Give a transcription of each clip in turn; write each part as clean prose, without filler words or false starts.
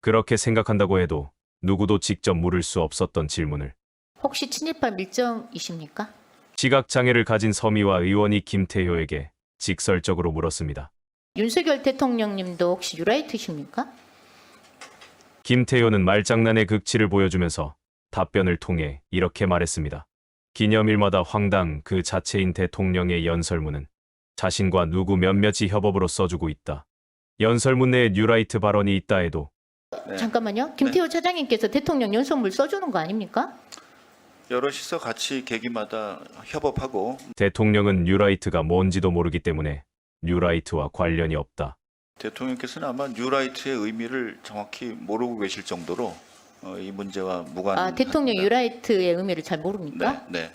그렇게 생각한다고 해도 누구도 직접 물을 수 없었던 질문을 혹시 친일파 밀정이십니까? 시각장애를 가진 서미화 의원이 김태효에게 직설적으로 물었습니다. 윤석열 대통령님도 혹시 뉴라이트십니까? 김태효는 말장난의 극치를 보여주면서 답변을 통해 이렇게 말했습니다. 기념일마다 황당 그 자체인 대통령의 연설문은 자신과 누구 몇몇이 협업으로 써주고 있다. 연설문 내에 뉴라이트 발언이 있다 해도 잠깐만요. 김태호 차장님께서 대통령 연설문 써주는 거 아닙니까? 여럿이서 같이 계기마다 협업하고 대통령은 뉴라이트가 뭔지도 모르기 때문에 뉴라이트와 관련이 없다. 대통령께서는 아마 뉴라이트의 의미를 정확히 모르고 계실 정도로 이 문제와 무관합니다. 대통령 뉴라이트의 의미를 잘 모릅니까? 네.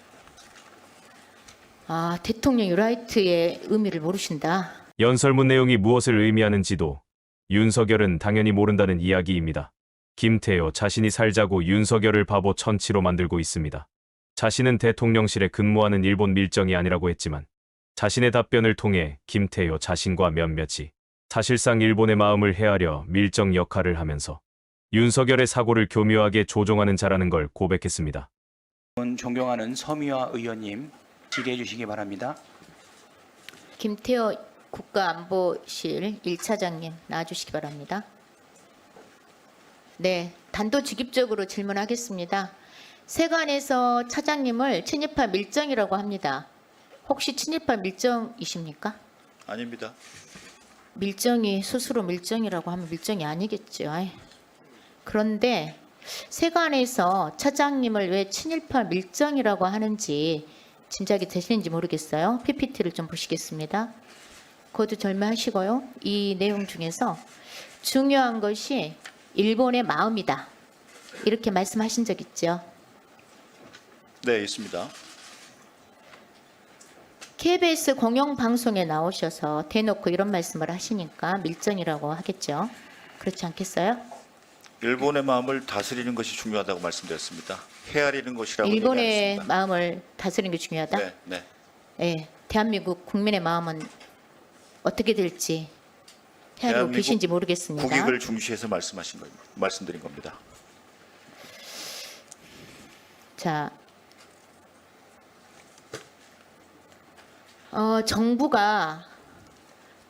대통령 뉴라이트의 의미를 모르신다. 연설문 내용이 무엇을 의미하는지도 윤석열은 당연히 모른다는 이야기입니다. 김태효 자신이 살자고 윤석열을 바보 천치로 만들고 있습니다. 자신은 대통령실에 근무하는 일본 밀정이 아니라고 했지만 자신의 답변을 통해 김태효 자신과 몇몇이 사실상 일본의 마음을 헤아려 밀정 역할을 하면서 윤석열의 사고를 교묘하게 조종하는 자라는 걸 고백했습니다. 존경하는 서미화 의원님 질의해 주시기 바랍니다. 김태호 국가안보실 1차장님 나와주시기 바랍니다. 네, 단도직입적으로 질문하겠습니다. 세관에서 차장님을 친일파 밀정이라고 합니다. 혹시 친일파 밀정이십니까? 아닙니다. 밀정이 스스로 밀정이라고 하면 밀정이 아니겠죠. 그런데 세관에서 차장님을 왜 친일파 밀정이라고 하는지 짐작이 되시는지 모르겠어요. PPT를 좀 보시겠습니다. 그것도 절매하시고요. 이 내용 중에서 중요한 것이 일본의 마음이다. 이렇게 말씀하신 적 있죠? 네, 있습니다. KBS 공영방송에 나오셔서 대놓고 이런 말씀을 하시니까 밀정이라고 하겠죠. 그렇지 않겠어요? 일본의 마음을 다스리는 것이 중요하다고 말씀드렸습니다. 헤아리는 것이라고 일본의 얘기하겠습니다. 마음을 다스리는 게 중요하다? 네. 네, 대한민국 국민의 마음은 어떻게 될지 헤아리고 대한민국 계신지 모르겠습니다. 국익을 중시해서 말씀드린 겁니다. 자, 정부가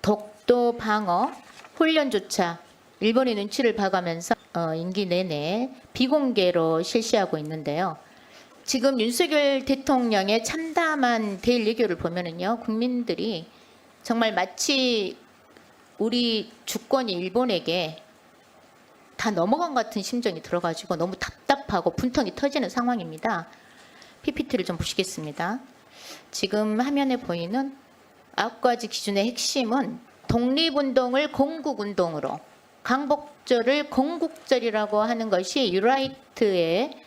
독도 방어 훈련조차 일본의 눈치를 봐가면서 임기 내내 비공개로 실시하고 있는데요. 지금 윤석열 대통령의 참담한 대일외교를 보면은요, 국민들이 정말 마치 우리 주권이 일본에게 다 넘어간 것 같은 심정이 들어가지고 너무 답답하고 분통이 터지는 상황입니다. PPT를 좀 보시겠습니다. 지금 화면에 보이는 9가지 기준의 핵심은 독립운동을 건국운동으로, 광복절을 건국절이라고 하는 것이 뉴라이트의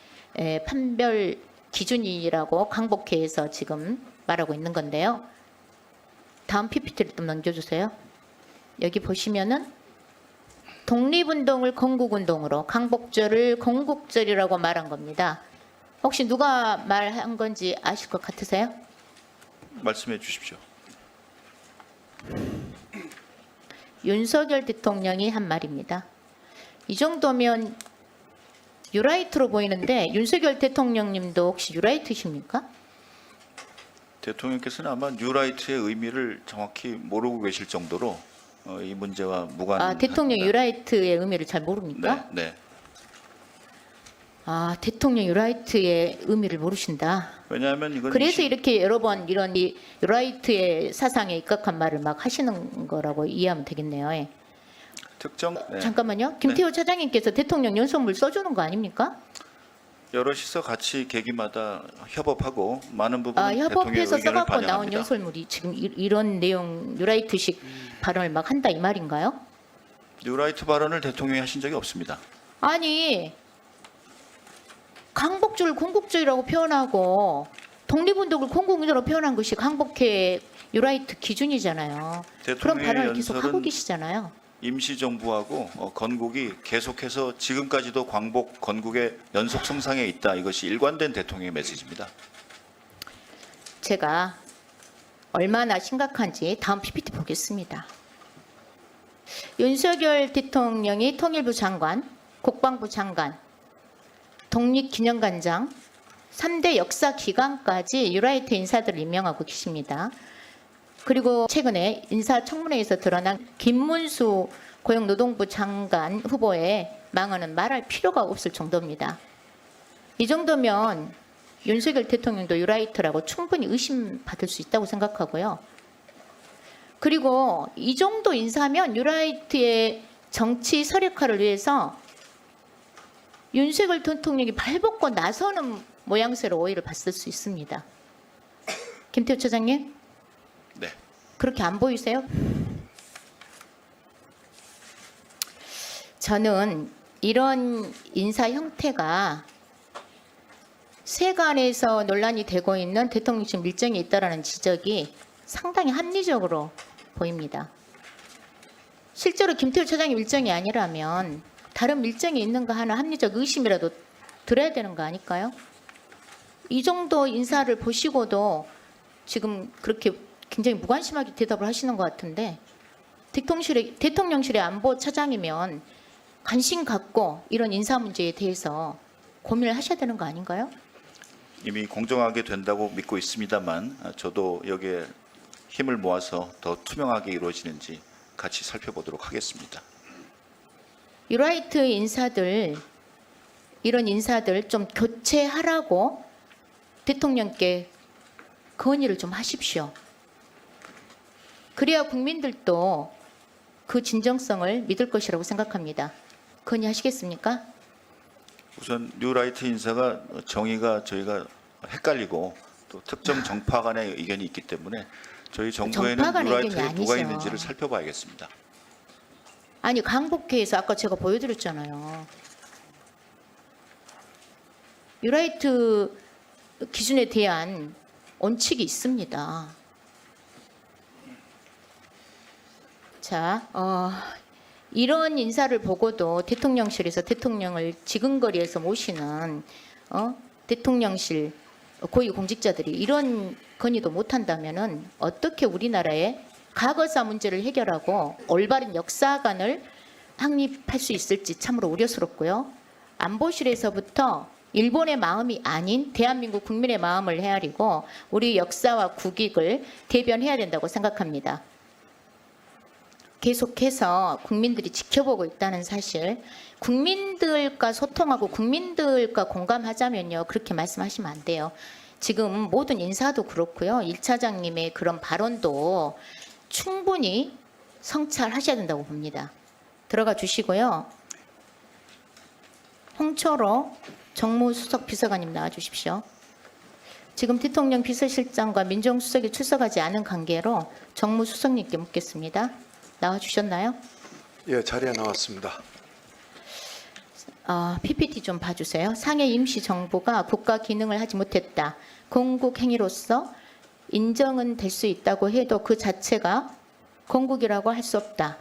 판별 기준이라고 광복회에서 지금 말하고 있는 건데요. 다음 PPT를 좀 넘겨주세요. 여기 보시면은 독립운동을 건국운동으로, 광복절을 건국절이라고 말한 겁니다. 혹시 누가 말한 건지 아실 것 같으세요? 말씀해 주십시오. 윤석열 대통령이 한 말입니다. 이 정도면 뉴라이트로 보이는데 윤석열 대통령님도 혹시 뉴라이트십니까? 대통령께서는 아마 뉴라이트의 의미를 정확히 모르고 계실 정도로 이 문제와 무관합니다. 대통령 뉴라이트의 의미를 잘 모릅니까? 네. 대통령 뉴라이트의 의미를 모르신다. 왜냐하면 이건 그래서 이렇게 여러 번 이런 이 뉴라이트의 사상에 입각한 말을 막 하시는 거라고 이해하면 되겠네요. 예. 특정 잠깐만요. 김태호 차장님께서 대통령 연설문 써주는 거 아닙니까? 여럿이서 같이 계기마다 협업하고 많은 부분 대통령의 협업해서 의견을 써갖고 나온 반영합니다. 연설물이 지금 이런 내용 뉴라이트식 발언을 막 한다 이 말인가요? 뉴라이트 발언을 대통령이 하신 적이 없습니다. 아니, 광복절 건국절이라고 표현하고 독립운동을 건국운동으로 표현한 것이 광복회 뉴라이트 기준이잖아요. 그런 대통령의 발언을 계속 하고 연설은 계시잖아요. 임시정부하고 건국이 계속해서 지금까지도 광복 건국의 연속 성상에 있다. 이것이 일관된 대통령의 메시지입니다. 제가 얼마나 심각한지 다음 PPT 보겠습니다. 윤석열 대통령이 통일부 장관 국방부 장관, 독립기념관장, 3대 역사기관까지 뉴라이트 인사들을 임명하고 계십니다. 그리고 최근에 인사청문회에서 드러난 김문수 고용노동부 장관 후보의 망언은 말할 필요가 없을 정도입니다. 이 정도면 윤석열 대통령도 뉴라이트라고 충분히 의심받을 수 있다고 생각하고요. 그리고 이 정도 인사면 뉴라이트의 정치 서력화를 위해서 윤석열 대통령이 발벗고 나서는 모양새로 오해를 받을 수 있습니다. 김태우 처장님, 네. 그렇게 안 보이세요? 저는 이런 인사 형태가 세간에서 논란이 되고 있는 대통령실 밀정이 있다라는 지적이 상당히 합리적으로 보입니다. 실제로 김태우 처장의 밀정이 아니라면 다른 밀정이 있는가 하는 합리적 의심이라도 들어야 되는 거 아닐까요? 이 정도 인사를 보시고도 지금 그렇게 굉장히 무관심하게 대답을 하시는 것 같은데 대통령실의 안보 차장이면 관심 갖고 이런 인사 문제에 대해서 고민을 하셔야 되는 거 아닌가요? 이미 공정하게 된다고 믿고 있습니다만 저도 여기에 힘을 모아서 더 투명하게 이루어지는지 같이 살펴보도록 하겠습니다. 뉴라이트 인사들 이런 인사들 좀 교체하라고 대통령께 건의를 좀 하십시오. 그래야 국민들도 그 진정성을 믿을 것이라고 생각합니다. 건의하시겠습니까? 우선 뉴라이트 인사가 정의가 저희가 헷갈리고 또 특정 정파 간의 의견이 있기 때문에 저희 정부에는 정파 간의 뉴라이트에 의견이 누가 아니죠. 있는지를 살펴봐야겠습니다. 아니 강복회에서 아까 제가 보여드렸잖아요. 뉴라이트 기준에 대한 원칙이 있습니다. 자, 이런 인사를 보고도 대통령실에서 대통령을 지근거리에서 모시는 대통령실 고위공직자들이 이런 건의도 못한다면은 어떻게 우리나라의 과거사 문제를 해결하고 올바른 역사관을 확립할 수 있을지 참으로 우려스럽고요. 안보실에서부터 일본의 마음이 아닌 대한민국 국민의 마음을 헤아리고 우리 역사와 국익을 대변해야 된다고 생각합니다. 계속해서 국민들이 지켜보고 있다는 사실, 국민들과 소통하고 국민들과 공감하자면요, 그렇게 말씀하시면 안 돼요. 지금 모든 인사도 그렇고요, 1차장님의 그런 발언도 충분히 성찰하셔야 된다고 봅니다. 들어가 주시고요. 홍철호 정무수석 비서관님 나와 주십시오. 지금 대통령 비서실장과 민정수석이 출석하지 않은 관계로 정무수석님께 묻겠습니다. 나와 주셨나요? 예, 자리에 나왔습니다. PPT 좀 봐주세요. 상해 임시정부가 국가 기능을 하지 못했다. 공국 행위로서 인정은 될 수 있다고 해도 그 자체가 공국이라고 할 수 없다.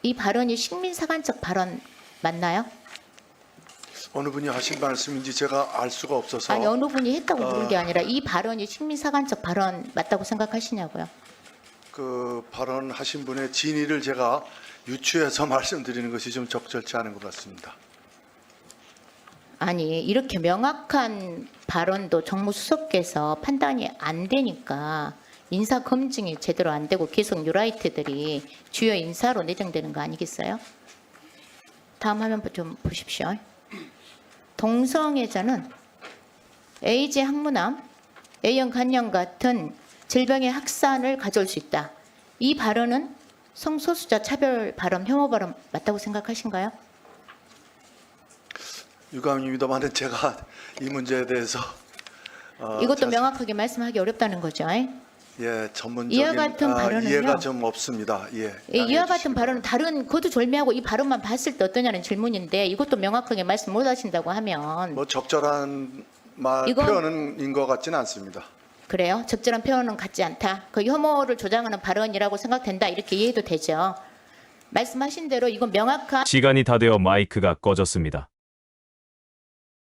이 발언이 식민사관적 발언 맞나요? 어느 분이 하신 말씀인지 제가 알 수가 없어서 아니 어느 분이 했다고 물은 게 아니라 이 발언이 식민사관적 발언 맞다고 생각하시냐고요. 그 발언하신 분의 진위를 제가 유추해서 말씀드리는 것이 좀 적절치 않은 것 같습니다. 아니 이렇게 명확한 발언도 정무수석께서 판단이 안 되니까 인사 검증이 제대로 안 되고 계속 뉴라이트들이 주요 인사로 내정되는 거 아니겠어요? 다음 화면 좀 보십시오. 동성애자는 에이즈 항문암, A형 간염 같은 질병의 확산을 가져올 수 있다. 이 발언은 성소수자 차별 발언, 혐오 발언 맞다고 생각하신가요? 유감입니다만은 제가 이 문제에 대해서 이것도 명확하게 말씀하기 어렵다는 거죠. 예, 전문적인 이와 같은 발언은요. 이해가 좀 없습니다. 예, 이와 같은 발언은 다른 거두절미하고 이 발언만 봤을 때 어떠냐는 질문인데 이것도 명확하게 말씀 못 하신다고 하면 뭐 적절한 이건- 표현인 것 같지는 않습니다. 그래요? 적절한 표현은 같지 않다. 그 혐오를 조장하는 발언이라고 생각된다. 이렇게 이해도 되죠. 말씀하신 대로 이건 명확한 시간이 다 되어 마이크가 꺼졌습니다.